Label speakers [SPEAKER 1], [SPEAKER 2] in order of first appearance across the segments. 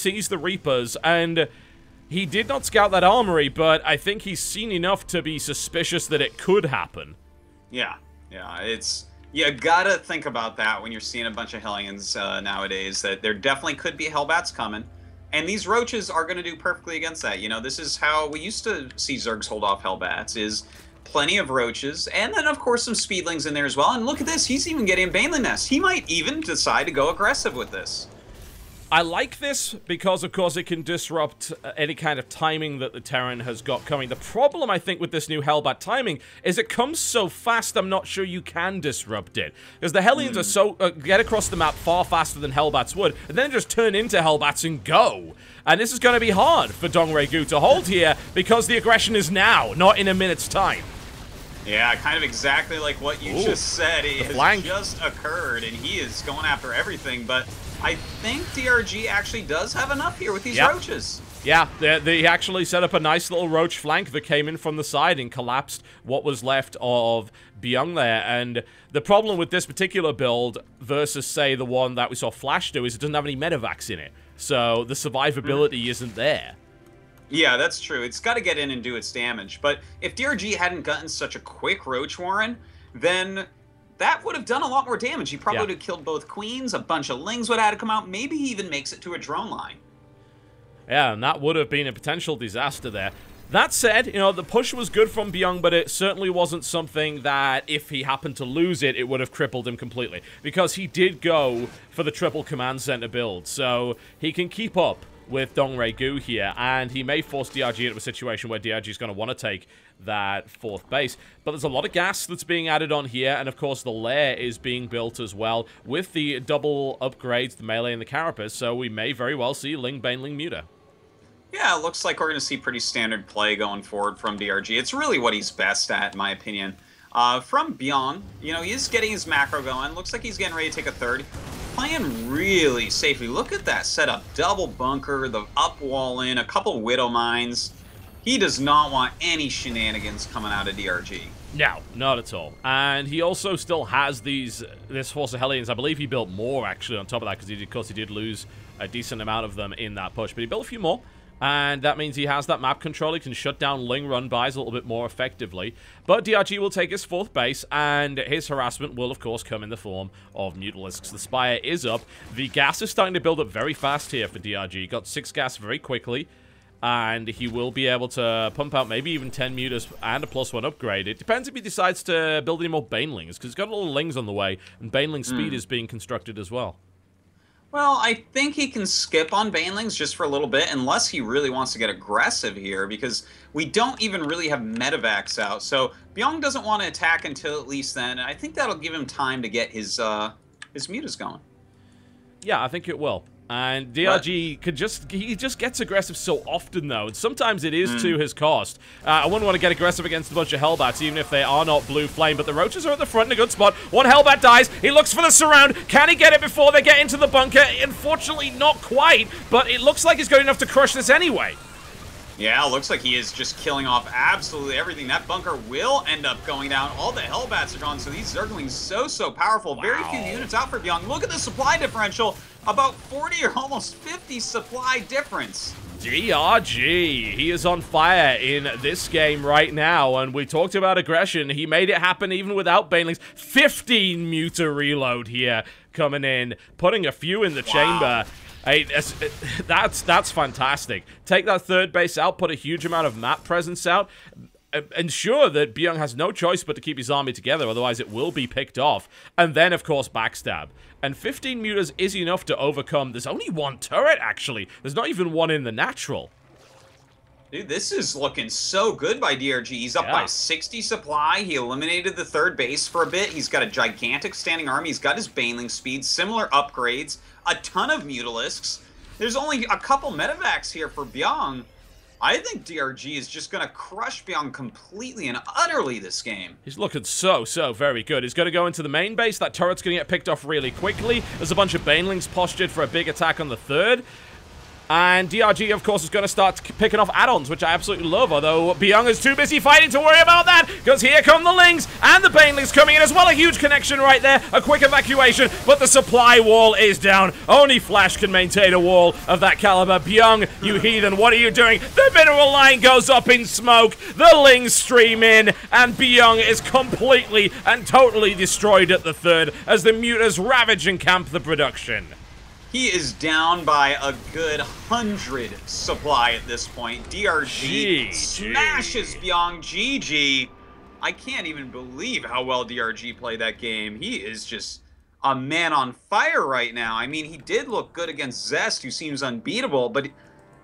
[SPEAKER 1] sees the Reapers, and he did not scout that armory, but I think he's seen enough to be suspicious that it could happen.
[SPEAKER 2] Yeah, it's... You gotta think about that when you're seeing a bunch of Hellions nowadays, that there definitely could be Hellbats coming. And these Roaches are going to do perfectly against that. You know, this is how we used to see Zergs hold off Hellbats, is plenty of Roaches, and then, of course, some Speedlings in there as well. And look at this, he's even getting a Baneling Nest. He might even decide to go aggressive with this.
[SPEAKER 1] I like this because, of course, it can disrupt any kind of timing that the Terran has got coming. The problem, I think, with this new Hellbat timing is it comes so fast, I'm not sure you can disrupt it. Because the Hellions are so get across the map far faster than Hellbats would, and then just turn into Hellbats and go. And this is going to be hard for Dongregyu to hold here because the aggression is now, not in a minute's time.
[SPEAKER 2] Yeah, kind of exactly like what you just said. It has just occurred, and he is going after everything, but I think DRG actually does have enough here with these Roaches. Yeah,
[SPEAKER 1] they actually set up a nice little Roach flank that came in from the side and collapsed what was left of Byung there. And the problem with this particular build versus, say, the one that we saw Flash do is it doesn't have any medevacs in it. So the survivability isn't there.
[SPEAKER 2] Yeah, that's true. It's got to get in and do its damage. But if DRG hadn't gotten such a quick Roach Warren, then that would have done a lot more damage. He probably would have killed both Queens, a bunch of Lings would have had to come out, maybe he even makes it to a drone line.
[SPEAKER 1] Yeah, and that would have been a potential disaster there. That said, you know, the push was good from Byung, but it certainly wasn't something that, if he happened to lose it, it would have crippled him completely. Because he did go for the triple command center build, so he can keep up with Dongregyu here, and he may force DRG into a situation where DRG is going to want to take that fourth base. But there's a lot of gas that's being added on here, and of course the lair is being built as well with the double upgrades, the melee and the carapace, so we may very well see Ling Baneling Muta.
[SPEAKER 2] Yeah, it looks like we're going to see pretty standard play going forward from DRG. It's really what he's best at, in my opinion. From Byung, you know, he's getting his macro going. Looks like he's getting ready to take a third. Playing really safely. Look at that setup. Double bunker, the up wall in, a couple Widow Mines. He does not want any shenanigans coming out of DRG.
[SPEAKER 1] No, not at all. And he also still has this Force of Hellions. I believe he built more, actually, on top of that, because of course he did lose a decent amount of them in that push. But he built a few more. And that means he has that map control. He can shut down Ling run-bys a little bit more effectively. But DRG will take his fourth base, and his harassment will, of course, come in the form of Mutalisks. The Spire is up. The gas is starting to build up very fast here for DRG. Got 6 gas very quickly, and he will be able to pump out maybe even 10 Mutas and a +1 upgrade. It depends if he decides to build any more Banelings, because he's got a little Lings on the way, and Baneling speed is being constructed as well.
[SPEAKER 2] Well, I think he can skip on Banelings just for a little bit, unless he really wants to get aggressive here, because we don't even really have medevacs out. So Byung doesn't want to attack until at least then, and I think that'll give him time to get his mutas going.
[SPEAKER 1] Yeah, I think it will. And DRG he just gets aggressive so often, though, and sometimes it is to his cost. I wouldn't want to get aggressive against a bunch of Hellbats, even if they are not Blue Flame, but the Roaches are at the front in a good spot. One Hellbat dies, he looks for the surround. Can he get it before they get into the bunker? Unfortunately, not quite, but it looks like he's got enough to crush this anyway.
[SPEAKER 2] Yeah, it looks like he is just killing off absolutely everything. That bunker will end up going down. All the Hellbats are gone, so these Zerglings so powerful. Wow. Very few units out for Byung. Look at the supply differential. About 40 or almost 50 supply difference.
[SPEAKER 1] DRG, he is on fire in this game right now, and we talked about aggression. He made it happen even without Banelings. 15 Muta reload here coming in, putting a few in the chamber. Hey, that's fantastic. Take that third base out, put a huge amount of map presence out, ensure that Byung has no choice but to keep his army together, otherwise it will be picked off. And then, of course, backstab. And 15 mutas is enough to overcome. There's only one turret, actually. There's not even one in the natural.
[SPEAKER 2] Dude, this is looking so good by DRG. He's up by 60 supply. He eliminated the third base for a bit. He's got a gigantic standing army. He's got his Baneling speed, similar upgrades, a ton of Mutalisks. There's only a couple medevacs here for Byung. I think DRG is just going to crush Byung completely and utterly this game.
[SPEAKER 1] He's looking so very good. He's going to go into the main base. That turret's going to get picked off really quickly. There's a bunch of Banelings postured for a big attack on the third. And DRG, of course, is going to start picking off add-ons, which I absolutely love, although Byung is too busy fighting to worry about that, because here come the Lings, and the Banelings coming in as well. A huge connection right there, a quick evacuation, but the supply wall is down. Only Flash can maintain a wall of that caliber. Byung, you heathen, what are you doing? The mineral line goes up in smoke, the Lings stream in, and Byung is completely and totally destroyed at the third, as the Mutas ravage and camp the production.
[SPEAKER 2] He is down by a good 100 supply at this point. DRG smashes Byung. GG. I can't even believe how well DRG played that game. He is just a man on fire right now. I mean, he did look good against Zest, who seems unbeatable, but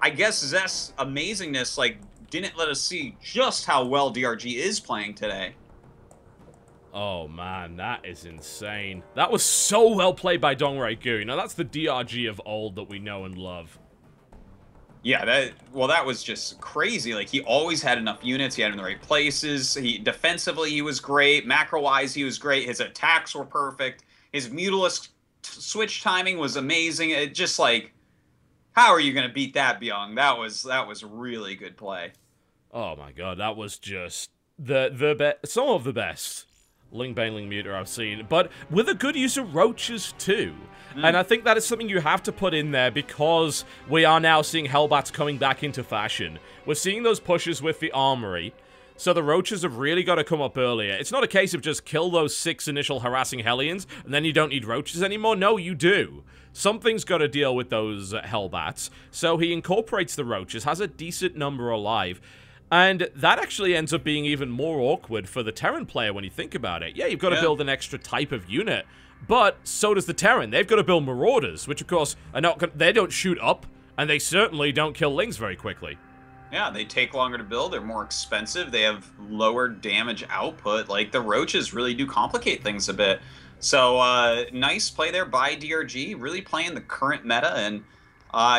[SPEAKER 2] I guess Zest's amazingness, like, didn't let us see just how well DRG is playing today.
[SPEAKER 1] Oh, man, that is insane. That was so well played by Dongrai-gu. You know, that's the DRG of old that we know and love.
[SPEAKER 2] Yeah, that was just crazy. Like, he always had enough units. He had them in the right places. Defensively, he was great. Macro-wise, he was great. His attacks were perfect. His Mutalist switch timing was amazing. It just, like, how are you going to beat that, Byung? That was really good play.
[SPEAKER 1] Oh, my God. That was just some of the best Ling Baneling Muta I've seen, but with a good use of roaches too. And I think that is something you have to put in there, because we are now seeing Hellbats coming back into fashion. We're seeing those pushes with the armory, so the roaches have really got to come up earlier. It's not a case of just kill those 6 initial harassing Hellions, and then you don't need roaches anymore. No, you do. Something's got to deal with those Hellbats, so he incorporates the roaches, has a decent number alive. And that actually ends up being even more awkward for the Terran player when you think about it. Yeah, you've got to build an extra type of unit, but so does the Terran. They've got to build Marauders, which of course are they don't shoot up, and they certainly don't kill Lings very quickly.
[SPEAKER 2] Yeah, they take longer to build, they're more expensive, they have lower damage output. Like, the roaches really do complicate things a bit. So, nice play there by DRG, really playing the current meta, and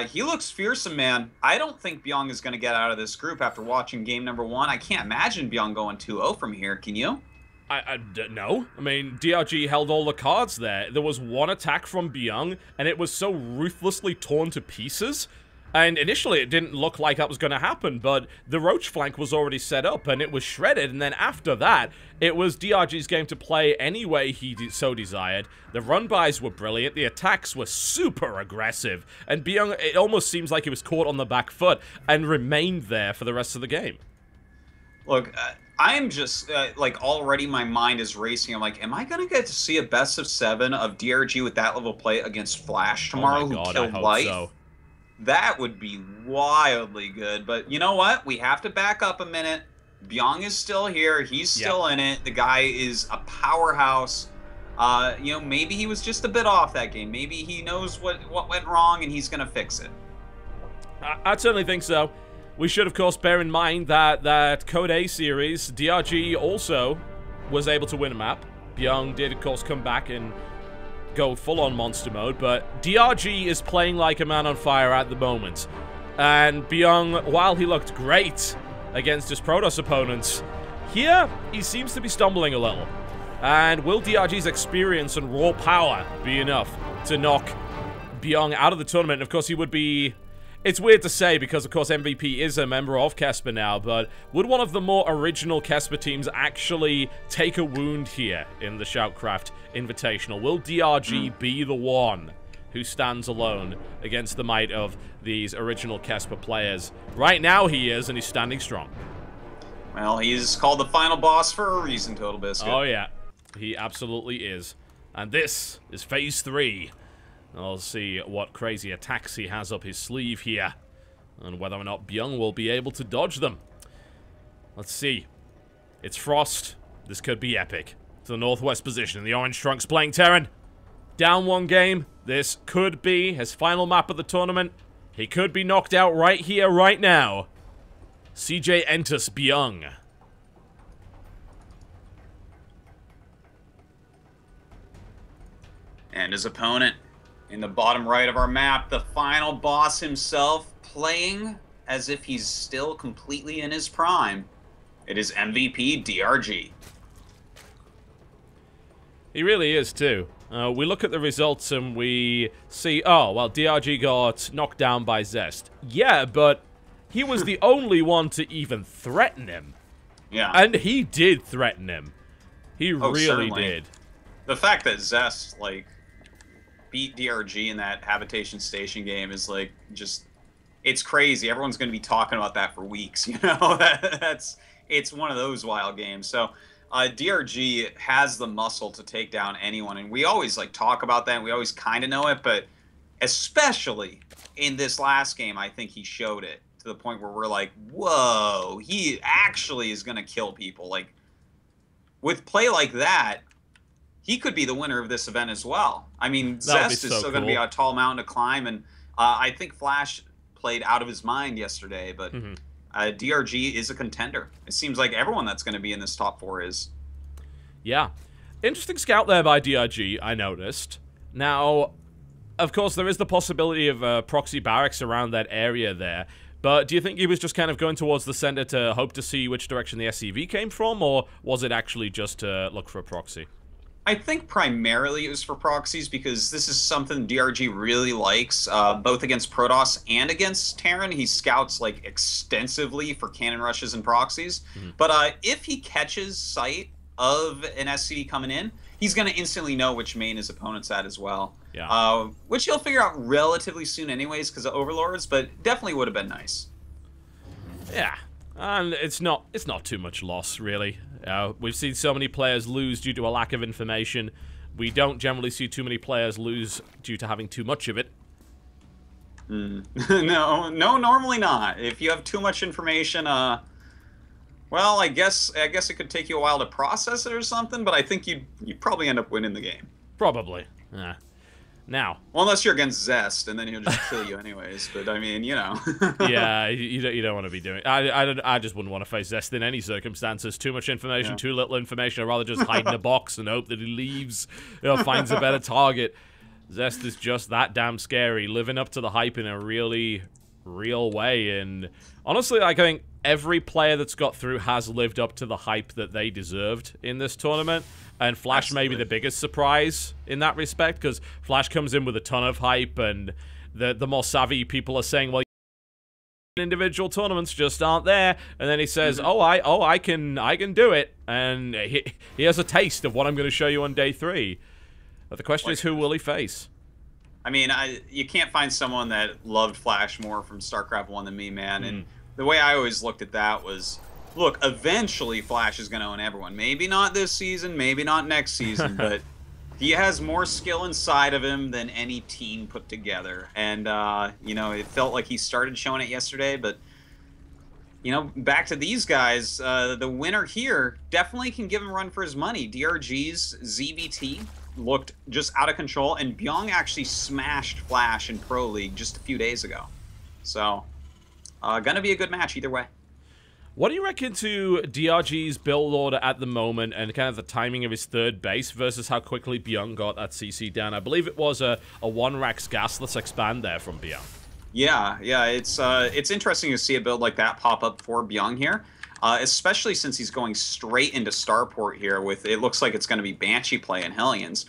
[SPEAKER 2] he looks fearsome, man. I don't think Byung is going to get out of this group after watching game number 1. I can't imagine Byung going 2-0 from here. Can you?
[SPEAKER 1] No. I mean, DRG held all the cards there. There was one attack from Byung, and it was so ruthlessly torn to pieces. And initially, it didn't look like that was going to happen, but the Roach flank was already set up, and it was shredded, and then after that, it was DRG's game to play any way he so desired. The run-bys were brilliant, the attacks were super aggressive, and Byung, it almost seems like he was caught on the back foot, and remained there for the rest of the game.
[SPEAKER 2] Look, I'm just, like, already my mind is racing. I'm like, am I going to get to see a best of 7 of DRG with that level of play against Flash tomorrow, who killed Life? So. That would be wildly good. But you know what? We have to back up a minute. Byung is still here. He's still in it. The guy is a powerhouse. You know, maybe he was just a bit off that game. Maybe he knows what went wrong, and he's going to fix it.
[SPEAKER 1] I certainly think so. We should, of course, bear in mind that Code A series, DRG also was able to win a map. Byung did, of course, come back and go full-on monster mode, but DRG is playing like a man on fire at the moment. And Byung, while he looked great against his Protoss opponents, here he seems to be stumbling a little. And will DRG's experience and raw power be enough to knock Byung out of the tournament? Of course, he would be... It's weird to say because, of course, MVP is a member of Kesper now, but would one of the more original Kesper teams actually take a wound here in the SHOUTcraft Invitational? Will DRG be the one who stands alone against the might of these original Kesper players? Right now he is, and he's standing strong.
[SPEAKER 2] Well, he's called the final boss for a reason, Totalbiscuit.
[SPEAKER 1] Oh, yeah. He absolutely is. And this is Phase 3. I'll see what crazy attacks he has up his sleeve here, and whether or not Byung will be able to dodge them. Let's see. It's Frost. This could be epic. To the northwest position, the Orange Trunks playing Terran. Down 1 game. This could be his final map of the tournament. He could be knocked out right here, right now. CJ enters Byung.
[SPEAKER 2] And his opponent, in the bottom right of our map, the final boss himself, playing as if he's still completely in his prime. It is MVP DRG.
[SPEAKER 1] He really is, too. We look at the results and we see, oh, well, DRG got knocked down by Zest. Yeah, but he was the only one to even threaten him.
[SPEAKER 2] Yeah.
[SPEAKER 1] And he did threaten him. He really
[SPEAKER 2] certainly
[SPEAKER 1] did.
[SPEAKER 2] The fact that Zest, like, beat DRG in that Habitation Station game is, like, just... It's crazy. Everyone's going to be talking about that for weeks, you know? It's one of those wild games. So, DRG has the muscle to take down anyone, and we always, like, talk about that, and we always kind of know it, but especially in this last game, I think he showed it to the point where we're like, whoa, he actually is going to kill people. Like, with play like that, he could be the winner of this event as well. I mean, Zest is still going to be a tall mountain to climb, and I think Flash played out of his mind yesterday, but DRG is a contender. It seems like everyone that's going to be in this top 4 is.
[SPEAKER 1] Yeah. Interesting scout there by DRG, I noticed. Now, of course, there is the possibility of proxy barracks around that area there, but do you think he was just kind of going towards the center to hope to see which direction the SCV came from, or was it actually just to look for a proxy?
[SPEAKER 2] I think primarily it was for proxies because this is something DRG really likes, both against Protoss and against Terran. He scouts like extensively for cannon rushes and proxies. But if he catches sight of an SCV coming in, he's going to instantly know which main his opponent's at as well.
[SPEAKER 1] Yeah.
[SPEAKER 2] Which he'll figure out relatively soon anyways because of Overlords, but definitely would have been nice.
[SPEAKER 1] Yeah. And it's not too much loss, really. We've seen so many players lose due to a lack of information. We don't generally see too many players lose due to having too much of it.
[SPEAKER 2] No, normally not. If you have too much information, well, I guess it could take you a while to process it or something, but I think you'd probably end up winning the game.
[SPEAKER 1] Probably. Yeah. Now.
[SPEAKER 2] Well, unless you're against Zest, and then he'll just kill you anyways. But I mean, you know.
[SPEAKER 1] Yeah, you don't want to be doing. I just wouldn't want to face Zest in any circumstances. Too much information, too little information. I'd rather just hide in a box and hope that he leaves, finds a better target. Zest is just that damn scary, living up to the hype in a really real way. And honestly, I think every player that's got through has lived up to the hype that they deserved in this tournament. And Flash may be the biggest surprise in that respect, because Flash comes in with a ton of hype, and the more savvy people are saying, well, individual tournaments just aren't there. And then he says, I can do it. And he has a taste of what I'm going to show you on day 3. But the question is, who will he face?
[SPEAKER 2] I mean, you can't find someone that loved Flash more from StarCraft 1 than me, man. And the way I always looked at that was, look, eventually Flash is going to own everyone. Maybe not this season, maybe not next season, but he has more skill inside of him than any team put together. And, it felt like he started showing it yesterday, but, back to these guys, the winner here definitely can give him a run for his money. DRG's ZVT looked just out of control, and Byung actually smashed Flash in Pro League just a few days ago. So, gonna be a good match either way.
[SPEAKER 1] What do you reckon to DRG's build order at the moment and kind of the timing of his third base versus how quickly Byung got that CC down? I believe it was a 1-Rax gas. Let's expand there from Byung.
[SPEAKER 2] Yeah, it's interesting to see a build like that pop up for Byung here, especially since he's going straight into Starport here with, it looks like it's going to be Banshee play and Hellions.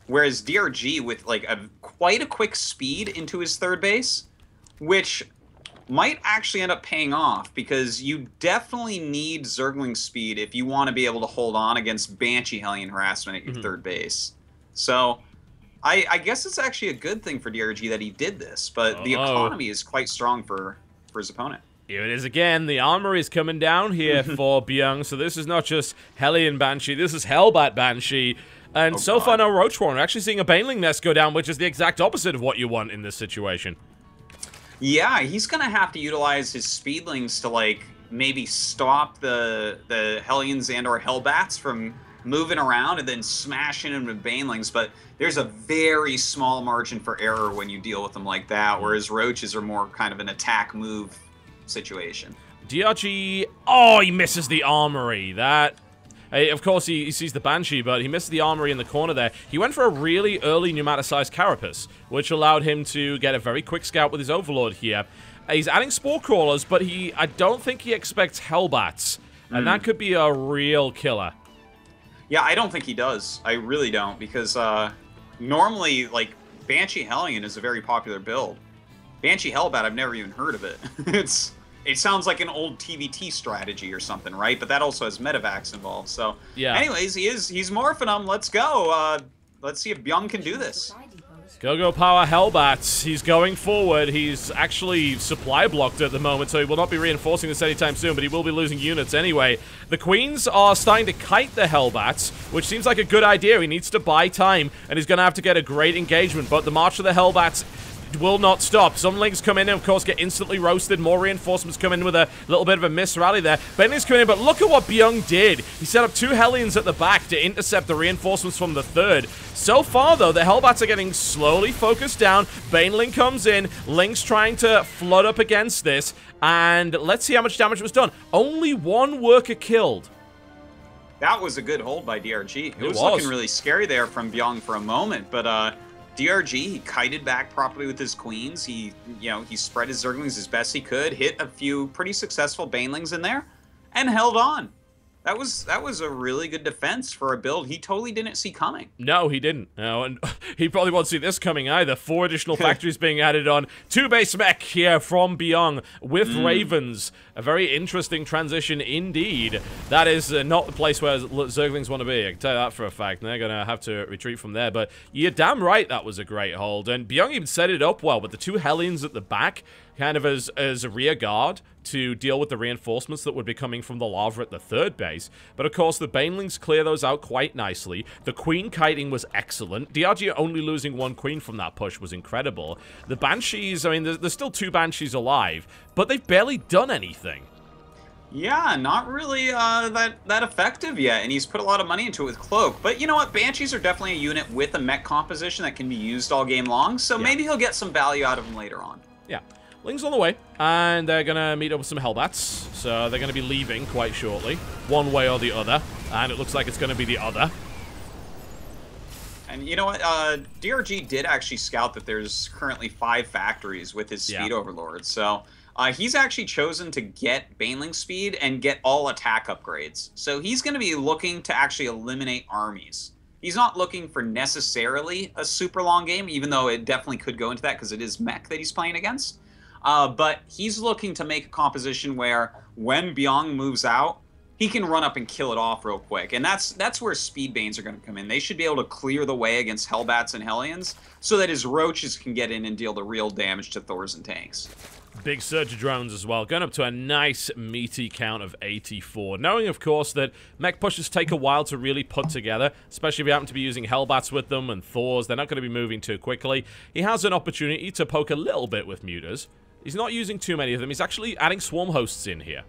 [SPEAKER 2] Whereas DRG with like quite a quick speed into his third base, which might actually end up paying off because you definitely need Zergling speed if you want to be able to hold on against Banshee Hellion harassment at your third base. So I guess it's actually a good thing for DRG that he did this, but the economy is quite strong for his opponent.
[SPEAKER 1] Here it is again. The armor is coming down here for Byung, so this is not just Hellion Banshee, this is Hellbat Banshee. And so far, no Roach Warren. We're actually seeing a Baneling Nest go down, which is the exact opposite of what you want in this situation.
[SPEAKER 2] Yeah, he's going to have to utilize his Speedlings to, like, maybe stop the Hellions and or Hellbats from moving around and then smashing them with Banelings, but there's a very small margin for error when you deal with them like that, whereas Roaches are more kind of an attack move situation.
[SPEAKER 1] DRG... he misses the Armory. Of course, he sees the Banshee, but he missed the Armory in the corner there. He went for a really early pneumaticized Carapace, which allowed him to get a very quick scout with his Overlord here. He's adding Spore Crawlers, but I don't think he expects Hellbats, and that could be a real killer.
[SPEAKER 2] Yeah, I don't think he does. I really don't, because normally, like, Banshee Hellion is a very popular build. Banshee Hellbat, I've never even heard of it. It sounds like an old TVT strategy or something, right? But that also has medevacs involved. So,
[SPEAKER 1] yeah.
[SPEAKER 2] Anyways, he's morphing them. Let's go. Let's see if Byung can do this.
[SPEAKER 1] Go power Hellbats. He's going forward. He's actually supply blocked at the moment, so he will not be reinforcing this anytime soon, but he will be losing units anyway. The Queens are starting to kite the Hellbats, which seems like a good idea. He needs to buy time, and he's going to have to get a great engagement, but the march of the Hellbats will not stop. Some links come in and, of course, get instantly roasted. More reinforcements come in with a little bit of a miss rally there. Baneling's coming in, but look at what Byung did. He set up 2 Hellions at the back to intercept the reinforcements from the 3rd. So far, though, the Hellbats are getting slowly focused down. Baneling comes in. Link's trying to flood up against this. And let's see how much damage was done. Only 1 worker killed.
[SPEAKER 2] That was a good hold by DRG. It was looking really scary there from Byung for a moment, but DRG, he kited back properly with his queens. He spread his Zerglings as best he could, hit a few pretty successful Banelings in there, and held on. That was a really good defense for a build he totally didn't see coming.
[SPEAKER 1] No, he didn't. No, and he probably won't see this coming either. 4 additional factories being added on. 2 base mech here from Byung with Ravens. A very interesting transition indeed. That is not the place where Zerglings want to be. I can tell you that for a fact. They're going to have to retreat from there. But you're damn right that was a great hold. And Byung even set it up well with the 2 Hellions at the back, kind of as a rear guard to deal with the reinforcements that would be coming from the lava at the 3rd base. But of course, the Banelings clear those out quite nicely. The Queen kiting was excellent. DRG only losing 1 Queen from that push was incredible. The Banshees, I mean, there's still 2 Banshees alive, but they've barely done anything.
[SPEAKER 2] Yeah, not really that effective yet, and he's put a lot of money into it with Cloak. But you know what? Banshees are definitely a unit with a mech composition that can be used all game long, so maybe he'll get some value out of them later on.
[SPEAKER 1] Yeah. Ling's on the way, and they're going to meet up with some Hellbats, so they're going to be leaving quite shortly, one way or the other, and it looks like it's going to be the other.
[SPEAKER 2] And you know what, DRG did actually scout that there's currently 5 factories with his speed overlord, so he's actually chosen to get Baneling speed and get all attack upgrades. So he's going to be looking to actually eliminate armies. He's not looking for necessarily a super long game, even though it definitely could go into that because it is mech that he's playing against. But he's looking to make a composition where when Byung moves out, he can run up and kill it off real quick. And that's where Speed Banes are going to come in. They should be able to clear the way against Hellbats and Hellions so that his Roaches can get in and deal the real damage to Thors and tanks.
[SPEAKER 1] Big surge of drones as well, going up to a nice meaty count of 84. Knowing, of course, that mech pushes take a while to really put together, especially if you happen to be using Hellbats with them and Thors, they're not going to be moving too quickly. He has an opportunity to poke a little bit with Mutas. He's not using too many of them. He's actually adding Swarm Hosts in here.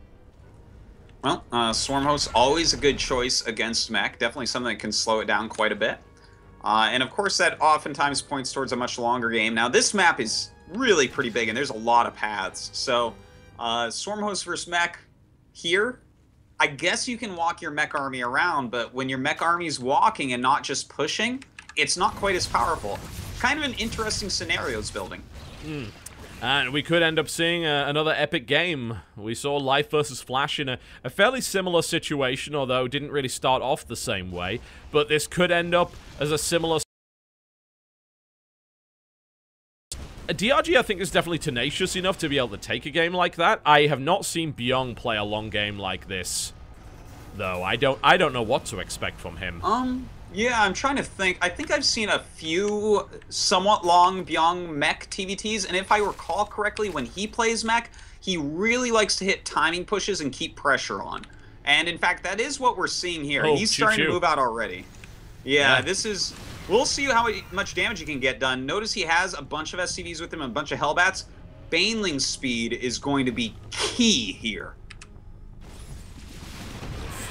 [SPEAKER 2] Well, Swarm Hosts, always a good choice against mech. Definitely something that can slow it down quite a bit. And of course, that oftentimes points towards a much longer game. Now, this map is really pretty big, and there's a lot of paths. So, Swarm Host versus mech here, I guess you can walk your mech army around, but when your mech army's walking and not just pushing, it's not quite as powerful. Kind of an interesting scenarios building.
[SPEAKER 1] And we could end up seeing another epic game. We saw Life versus Flash in a fairly similar situation, although it didn't really start off the same way. But this could end up as a similar... DRG, I think, is definitely tenacious enough to be able to take a game like that. I have not seen Byung play a long game like this, though. I don't know what to expect from him.
[SPEAKER 2] Yeah, I'm trying to think. I think I've seen a few somewhat long Byung mech TVTs, and if I recall correctly, when he plays mech, he really likes to hit timing pushes and keep pressure on. And in fact, that is what we're seeing here.
[SPEAKER 1] Oh,
[SPEAKER 2] He's starting to move out already. Yeah, this is... We'll see how much damage he can get done. Notice he has a bunch of SCVs with him, a bunch of Hellbats. Baneling speed is going to be key here.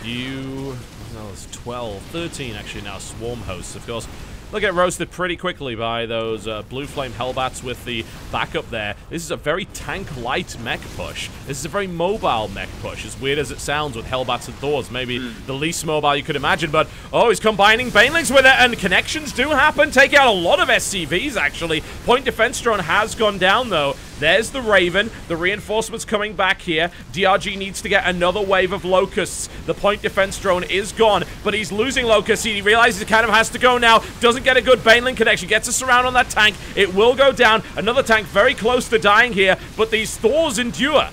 [SPEAKER 1] No, it's 12, 13 actually now Swarm Hosts, of course. They'll get roasted pretty quickly by those Blue Flame Hellbats with the backup there. This is a very tank-light mech push. This is a very mobile mech push, as weird as it sounds with Hellbats and Thors. Maybe the least mobile you could imagine, but oh, he's combining Banelings with it, and connections do happen. Take out a lot of SCVs, actually. Point Defense Drone has gone down, though. There's the Raven. The reinforcements coming back here. DRG needs to get another wave of Locusts. The point defense drone is gone, but he's losing Locusts. He realizes he kind of has to go now. Doesn't get a good Baneling connection. Gets a surround on that tank. It will go down. Another tank very close to dying here, but these Thors endure.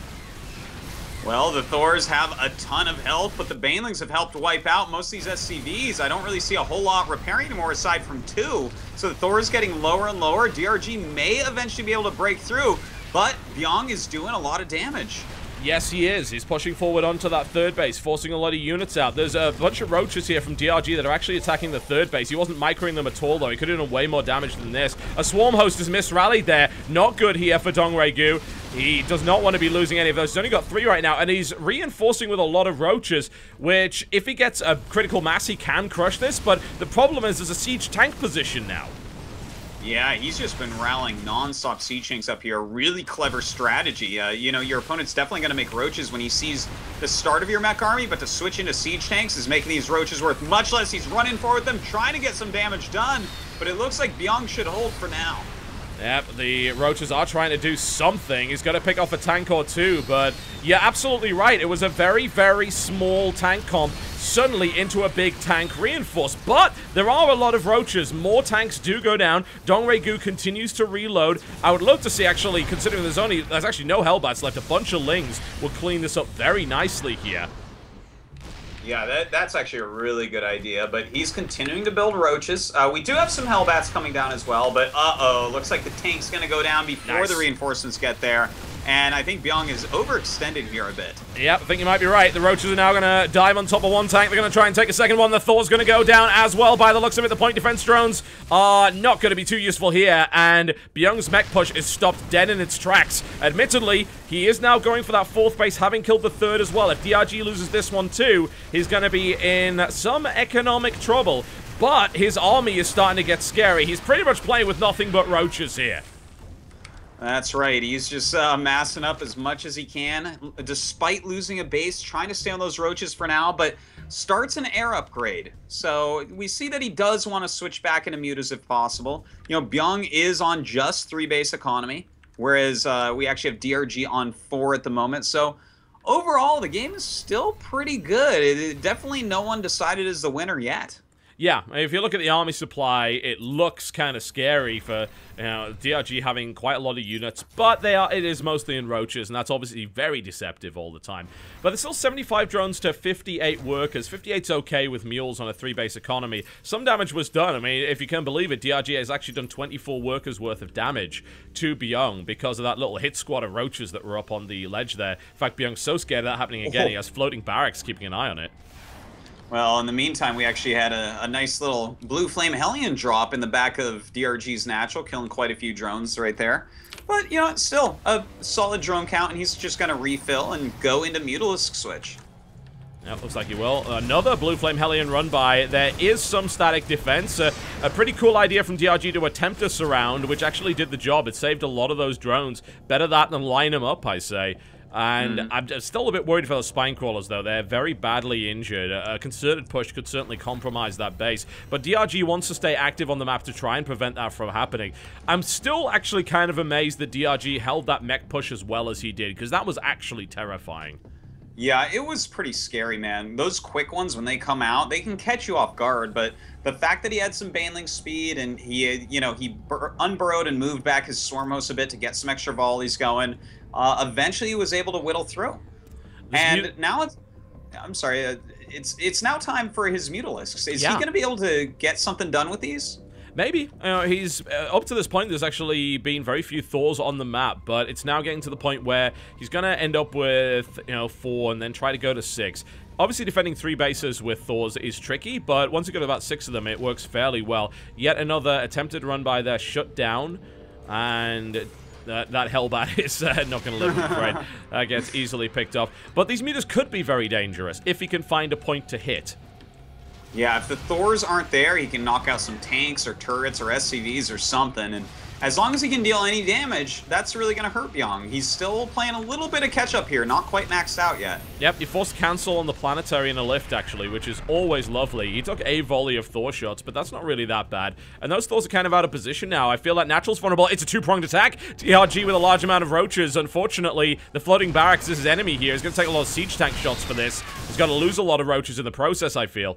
[SPEAKER 2] Well, the Thors have a ton of health, but the Banelings have helped wipe out most of these SCVs. I don't really see a whole lot repairing anymore aside from 2. So the Thor's getting lower and lower. DRG may eventually be able to break through, but Byung is doing a lot of damage.
[SPEAKER 1] Yes, he is. He's pushing forward onto that third base, forcing a lot of units out. There's a bunch of roaches here from DRG that are actually attacking the third base. He wasn't microing them at all, though. He could have done way more damage than this. A swarm host has misrallied there. Not good here for Dongregyu. He does not want to be losing any of those. He's only got 3 right now, and he's reinforcing with a lot of roaches, which, if he gets a critical mass, he can crush this, but the problem is there's a siege tank position now.
[SPEAKER 2] Yeah, he's just been rallying non-stop siege tanks up here. Really clever strategy. You know, your opponent's definitely going to make roaches when he sees the start of your mech army, but to switch into siege tanks is making these roaches worth much less. He's running forward with them, trying to get some damage done, but it looks like Byung should hold for now.
[SPEAKER 1] Yep, the roaches are trying to do something. He's got to pick off a tank or 2, but you're absolutely right. It was a very, very small tank comp suddenly into a big tank reinforce. But there are a lot of roaches. More tanks do go down. Dongregyu continues to reload. I would love to see, actually, considering there's actually no Hellbats left, a bunch of Lings will clean this up very nicely here.
[SPEAKER 2] Yeah, that's actually a really good idea, but he's continuing to build roaches. We do have some Hellbats coming down as well, but looks like the tank's going to go down before the reinforcements get there. And I think Byung is overextended here a bit.
[SPEAKER 1] Yep, I think you might be right. The roaches are now going to dive on top of one tank. They're going to try and take a second one. The Thor's going to go down as well. By the looks of it, the point defense drones are not going to be too useful here. And Byung's mech push is stopped dead in its tracks. Admittedly, he is now going for that 4th base, having killed the 3rd as well. If DRG loses this one too, he's going to be in some economic trouble. But his army is starting to get scary. He's pretty much playing with nothing but roaches here.
[SPEAKER 2] That's right. He's just massing up as much as he can, despite losing a base, trying to stay on those roaches for now, but starts an air upgrade. So we see that he does want to switch back into mutas if possible. You know, Byung is on just 3 base economy, whereas we actually have DRG on 4 at the moment. So overall, the game is still pretty good. Definitely no one decided as the winner yet.
[SPEAKER 1] Yeah, if you look at the army supply, it looks kind of scary for DRG having quite a lot of units, but it is mostly in roaches, and that's obviously very deceptive all the time. But there's still 75 drones to 58 workers. 58's okay with mules on a 3-base economy. Some damage was done. I mean, if you can believe it, DRG has actually done 24 workers worth of damage to Byung because of that little hit squad of roaches that were up on the ledge there. In fact, Byung's so scared of that happening again, he has floating barracks keeping an eye on it.
[SPEAKER 2] Well, in the meantime, we actually had a nice little blue flame Hellion drop in the back of DRG's natural, killing quite a few drones right there. But, you know, it's still a solid drone count, and he's just going to refill and go into Mutalisk switch.
[SPEAKER 1] Yep, looks like he will. Another blue flame Hellion run by. There is some static defense. A pretty cool idea from DRG to attempt a surround, which actually did the job. It saved a lot of those drones. Better that than line them up, I say. And I'm still a bit worried for those spine crawlers, though. They're very badly injured. A concerted push could certainly compromise that base. But DRG wants to stay active on the map to try and prevent that from happening. I'm still actually kind of amazed that DRG held that mech push as well as he did, because that was actually terrifying.
[SPEAKER 2] Yeah, it was pretty scary, man. Those quick ones, when they come out, they can catch you off guard, but the fact that he had some Baneling speed and he unburrowed and moved back his Swarm Host a bit to get some extra volleys going, eventually he was able to whittle through. And now it's now time for his Mutalisks. Is he going to be able to get something done with these?
[SPEAKER 1] Maybe. He's up to this point, there's actually been very few Thors on the map, but it's now getting to the point where he's going to end up with, 4 and then try to go to 6. Obviously, defending 3 bases with Thors is tricky, but once you get about 6 of them, it works fairly well. Yet another attempted run by there, shut down, and that Hellbat is not going to live, I'm afraid. That gets easily picked off. But these mutas could be very dangerous if he can find a point to hit.
[SPEAKER 2] Yeah, if the Thors aren't there, he can knock out some tanks or turrets or SCVs or something. And as long as he can deal any damage, that's really going to hurt Byung. He's still playing a little bit of catch-up here, not quite maxed out yet.
[SPEAKER 1] Yep, you forced cancel on the planetary in a lift, actually, which is always lovely. He took a volley of Thor shots, but that's not really that bad. And those Thors are kind of out of position now. I feel like Natural's vulnerable. It's a two-pronged attack. DRG with a large amount of roaches. Unfortunately, the floating barracks is his enemy here. He's going to take a lot of siege tank shots for this. He's going to lose a lot of roaches in the process, I feel.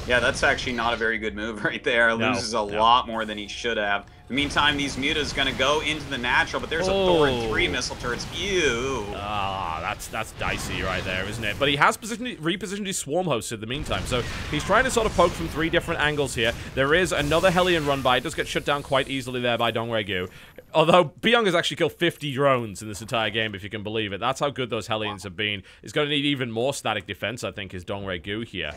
[SPEAKER 2] Yeah, that's actually not a very good move right there. Loses a lot more than he should have. In the meantime, these Muta's gonna go into the natural, but there's a Thor and 3 missile turrets. Ew.
[SPEAKER 1] Ah, that's dicey right there, isn't it? But he has repositioned his swarm hosts in the meantime, so he's trying to sort of poke from 3 different angles here. There is another Hellion run by. It does get shut down quite easily there by Dongregyu. Although Byung has actually killed 50 drones in this entire game, if you can believe it. That's how good those Hellions have been. He's going to need even more static defense, I think, is Dongregyu here.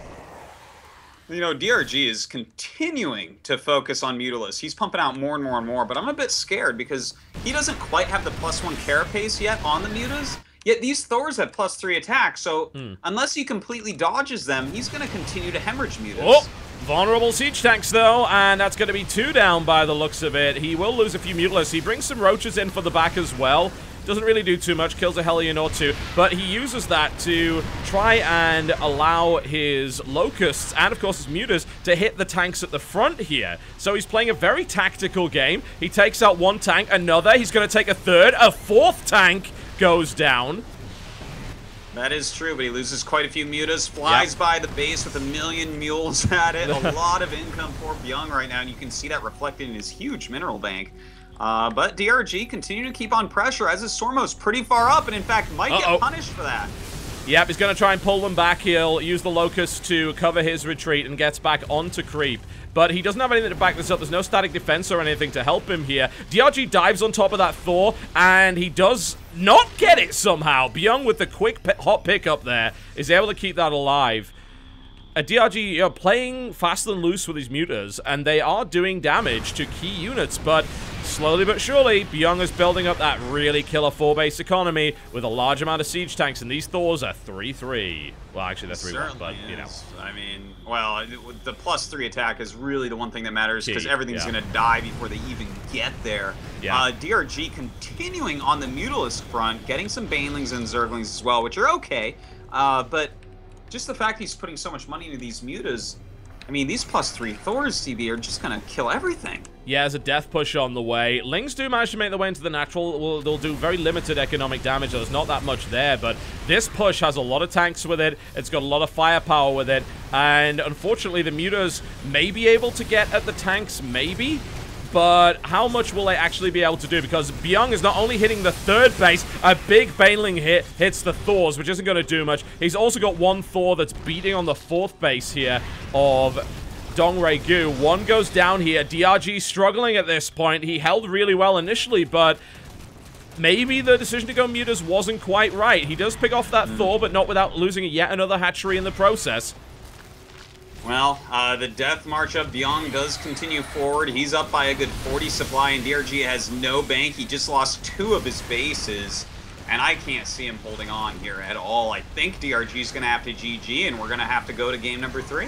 [SPEAKER 2] You know, DRG is continuing to focus on Mutalisk. He's pumping out more and more and more, but I'm a bit scared because he doesn't quite have the +1 carapace yet on the Mutas. Yet these Thors have +3 attack, so unless he completely dodges them, he's going to continue to hemorrhage Mutas.
[SPEAKER 1] Oh! Vulnerable siege tanks, though, and that's going to be 2 down by the looks of it. He will lose a few Mutalisks. He brings some roaches in for the back as well. Doesn't really do too much, kills a Hellion or 2, but he uses that to try and allow his Locusts and, of course, his Mutas to hit the tanks at the front here. So he's playing a very tactical game. He takes out 1 tank, another. He's going to take a 3rd. A 4th tank goes down.
[SPEAKER 2] That is true, but he loses quite a few Mutas, flies by the base with 1,000,000 mules at it. A lot of income for Byung right now, and you can see that reflected in his huge mineral bank. But DRG continue to keep on pressure as his Stormos pretty far up, and in fact might get punished for that.
[SPEAKER 1] Yep, he's going to try and pull them back. He'll use the Locust to cover his retreat and gets back onto creep. But he doesn't have anything to back this up. There's no static defense or anything to help him here. DRG dives on top of that Thor, and he does not get it somehow. Byung with the quick hot pickup there is able to keep that alive. DRG playing fast and loose with his Mutas, and they are doing damage to key units, but slowly but surely, Byung is building up that really killer 4-base economy with a large amount of siege tanks, and these Thors are 3-3. Well, actually, they're 3-1, but, you know.
[SPEAKER 2] I mean, well, the +3 attack is really the one thing that matters, because everything's going to die before they even get there. DRG continuing on the Mutalisk front, getting some Banelings and Zerglings as well, which are okay, but just the fact he's putting so much money into these Mutas, I mean, these +3 Thors, CB, are just going to kill everything.
[SPEAKER 1] Yeah, there's a death push on the way. Lings do manage to make their way into the natural. They'll do very limited economic damage. There's not that much there, but this push has a lot of tanks with it. It's got a lot of firepower with it, and unfortunately, the Mutas may be able to get at the tanks, maybe, but how much will they actually be able to do? Because Byung is not only hitting the 3rd base, a big Baneling hit hits the Thors, which isn't going to do much. He's also got 1 Thor that's beating on the 4th base here of Dongregyu. 1 goes down here. DRG struggling at this point. He held really well initially, but maybe the decision to go Mutas wasn't quite right. He does pick off that Thor, but not without losing yet another hatchery in the process.
[SPEAKER 2] Well, the death march of Byung does continue forward. He's up by a good 40 supply, and DRG has no bank. He just lost 2 of his bases, and I can't see him holding on here at all. I think DRG's going to have to GG, and we're going to have to go to game number 3.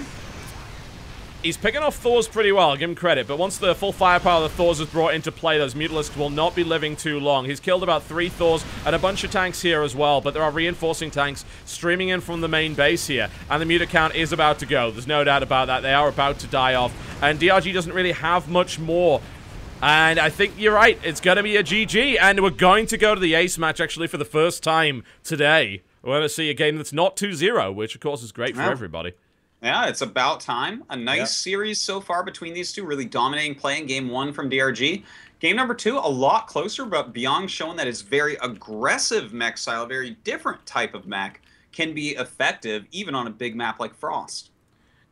[SPEAKER 1] He's picking off Thors pretty well, I'll give him credit, but once the full firepower of the Thors is brought into play, those Mutalisks will not be living too long. He's killed about 3 Thors and a bunch of tanks here as well, but there are reinforcing tanks streaming in from the main base here, and the Muta count is about to go. There's no doubt about that. They are about to die off, and DRG doesn't really have much more. And I think you're right. It's going to be a GG, and we're going to go to the ace match, actually, for the first time today. We're going to see a game that's not 2-0, which, of course, is great for everybody.
[SPEAKER 2] Yeah, it's about time. A nice series so far between these two, really dominating play in game 1 from DRG. Game number 2, a lot closer, but Byung showing that his very aggressive mech style, very different type of mech, can be effective even on a big map like Frost.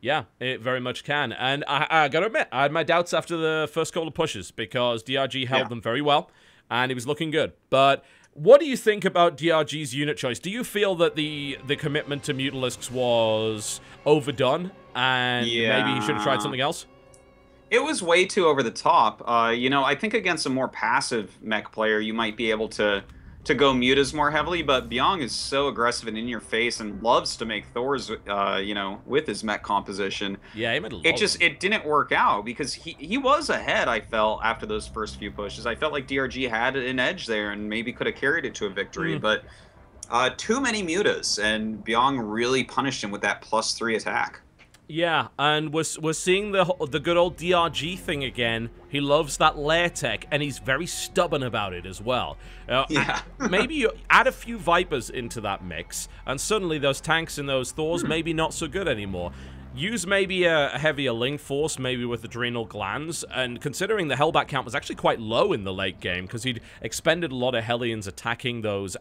[SPEAKER 1] Yeah, it very much can. And I gotta admit, I had my doubts after the first couple of pushes because DRG held them very well, and he was looking good. But what do you think about DRG's unit choice? Do you feel that the commitment to Mutalisks was overdone, and maybe he should have tried something else?
[SPEAKER 2] It was way too over the top. You know, I think against a more passive mech player, you might be able to to go mutas more heavily, but Byung is so aggressive and in your face and loves to make Thors, you know, with his mech composition.
[SPEAKER 1] Yeah, he made a lot.
[SPEAKER 2] It didn't work out because he was ahead, I felt, after those first few pushes. I felt like DRG had an edge there and maybe could have carried it to a victory, but too many mutas, and Byung really punished him with that +3 attack.
[SPEAKER 1] Yeah, and we're seeing the good old DRG thing again. He loves that lair tech, and he's very stubborn about it as well.
[SPEAKER 2] Yeah.
[SPEAKER 1] Maybe you add a few Vipers into that mix, and suddenly those tanks and those Thors maybe not so good anymore. Use maybe a heavier Link Force, maybe with Adrenal Glands, and considering the Hellbat count was actually quite low in the late game, because he'd expended a lot of Hellions attacking those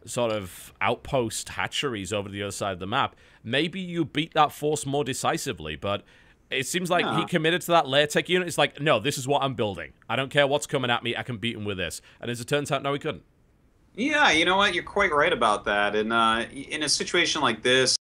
[SPEAKER 1] sort of outpost hatcheries over the other side of the map, maybe you beat that force more decisively, but it seems like he committed to that lair tech unit. It's like, no, this is what I'm building. I don't care what's coming at me, I can beat him with this. And as it turns out, no, he couldn't.
[SPEAKER 2] Yeah, you know what? You're quite right about that. And in a situation like this,